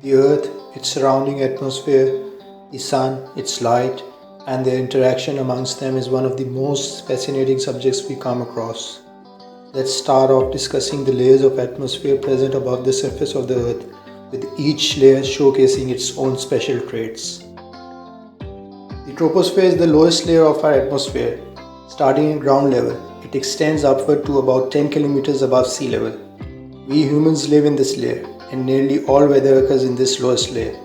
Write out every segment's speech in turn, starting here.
The Earth, its surrounding atmosphere, the Sun, its light, and their interaction amongst them is one of the most fascinating subjects we come across. Let's start off discussing the layers of atmosphere present above the surface of the Earth, with each layer showcasing its own special traits. The troposphere is the lowest layer of our atmosphere. Starting at ground level, it extends upward to about 10 kilometers above sea level. We humans live in this layer, and nearly all weather occurs in this lowest layer.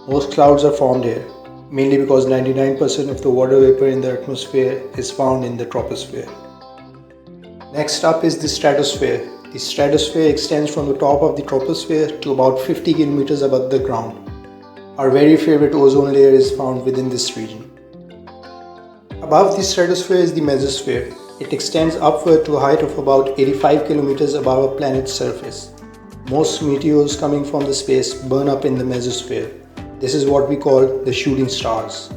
Most clouds are formed here, mainly because 99% of the water vapor in the atmosphere is found in the troposphere. Next up is the stratosphere. The stratosphere extends from the top of the troposphere to about 50 kilometers above the ground. Our very favorite ozone layer is found within this region. Above the stratosphere is the mesosphere. It extends upward to a height of about 85 kilometers above our planet's surface. Most meteors coming from the space burn up in the mesosphere. This is what we call the shooting stars.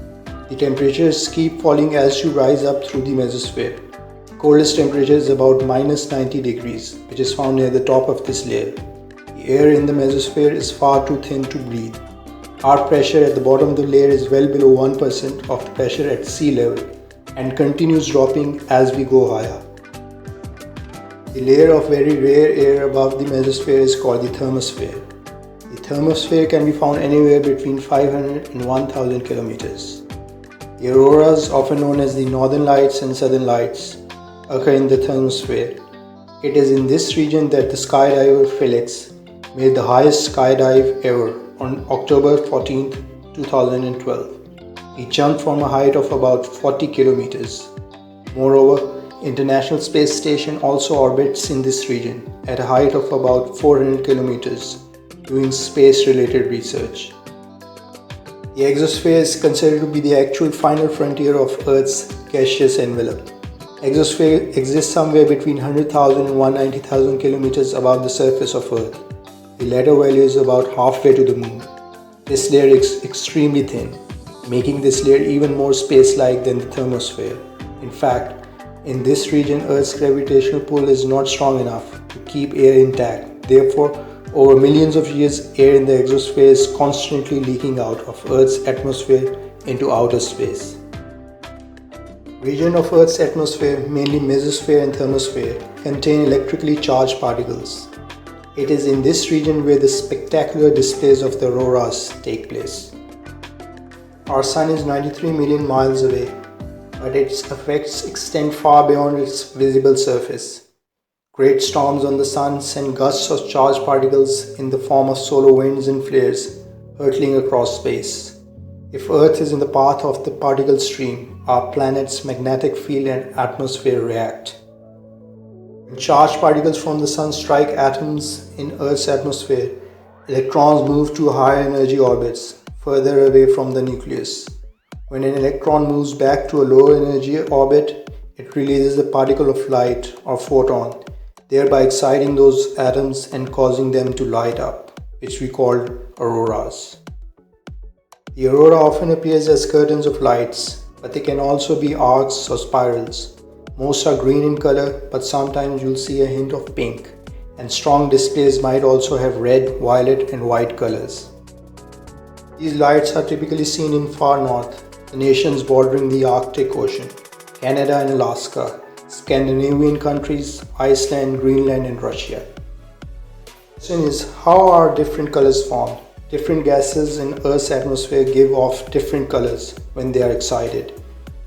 The temperatures keep falling as you rise up through the mesosphere. The coldest temperature is about minus 90 degrees, which is found near the top of this layer. The air in the mesosphere is far too thin to breathe. Our pressure at the bottom of the layer is well below 1% of the pressure at sea level and continues dropping as we go higher. The layer of very rare air above the mesosphere is called the thermosphere. The thermosphere can be found anywhere between 500 and 1000 kilometers. The auroras, often known as the northern lights and southern lights, occur in the thermosphere. It is in this region that the skydiver Felix made the highest skydive ever on October 14, 2012. He jumped from a height of about 40 kilometers. Moreover, International Space Station also orbits in this region at a height of about 400 kilometers, doing space-related research. The exosphere is considered to be the actual final frontier of Earth's gaseous envelope. Exosphere exists somewhere between 100,000 and 190,000 kilometers above the surface of Earth. The latter value is about halfway to the Moon. This layer is extremely thin, making this layer even more space-like than the thermosphere. In fact, in this region, Earth's gravitational pull is not strong enough to keep air intact. Therefore, over millions of years, air in the exosphere is constantly leaking out of Earth's atmosphere into outer space. Region of Earth's atmosphere, mainly mesosphere and thermosphere, contain electrically charged particles. It is in this region where the spectacular displays of the auroras take place. Our Sun is 93 million miles away, but its effects extend far beyond its visible surface. Great storms on the Sun send gusts of charged particles in the form of solar winds and flares hurtling across space. If Earth is in the path of the particle stream, our planet's magnetic field and atmosphere react. When charged particles from the Sun strike atoms in Earth's atmosphere, electrons move to higher energy orbits, further away from the nucleus. When an electron moves back to a lower energy orbit, it releases a particle of light or photon, thereby exciting those atoms and causing them to light up, which we call auroras. The aurora often appears as curtains of lights, but they can also be arcs or spirals. Most are green in color, but sometimes you'll see a hint of pink, and strong displays might also have red, violet, and white colors. These lights are typically seen in far north, the nations bordering the Arctic Ocean, Canada and Alaska, Scandinavian countries, Iceland, Greenland and Russia. The question is, how are different colors formed? Different gases in Earth's atmosphere give off different colors when they are excited.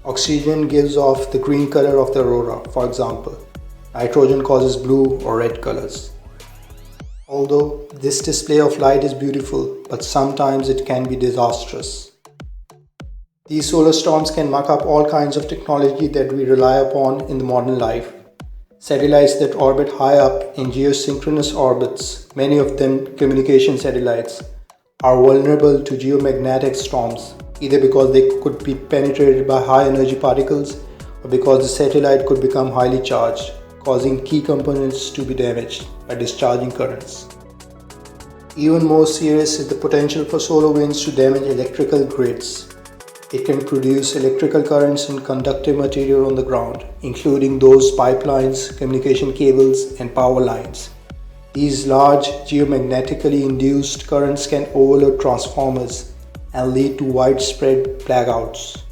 Oxygen gives off the green color of the aurora, for example. Nitrogen causes blue or red colors. Although this display of light is beautiful, but sometimes it can be disastrous. These solar storms can muck up all kinds of technology that we rely upon in the modern life. Satellites that orbit high up in geosynchronous orbits, many of them communication satellites, are vulnerable to geomagnetic storms, either because they could be penetrated by high energy particles or because the satellite could become highly charged, causing key components to be damaged by discharging currents. Even more serious is the potential for solar winds to damage electrical grids. It can produce electrical currents in conductive material on the ground, including those pipelines, communication cables, and power lines. These large geomagnetically induced currents can overload transformers and lead to widespread blackouts.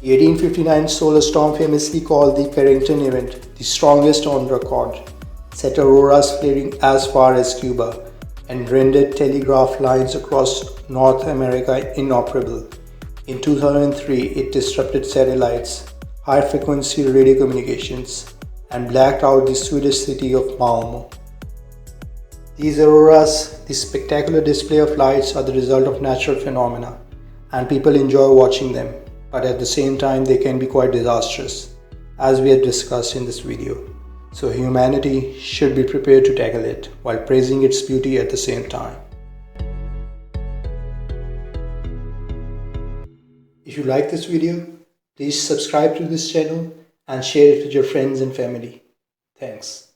The 1859 solar storm, famously called the Carrington event, the strongest on record, set auroras flaring as far as Cuba and rendered telegraph lines across North America inoperable. In 2003, it disrupted satellites, high-frequency radio communications, and blacked out the Swedish city of Malmö. These auroras, this spectacular display of lights, are the result of natural phenomena, and people enjoy watching them, but at the same time they can be quite disastrous, as we have discussed in this video. So humanity should be prepared to tackle it while praising its beauty at the same time. If you like this video, please subscribe to this channel and share it with your friends and family. Thanks.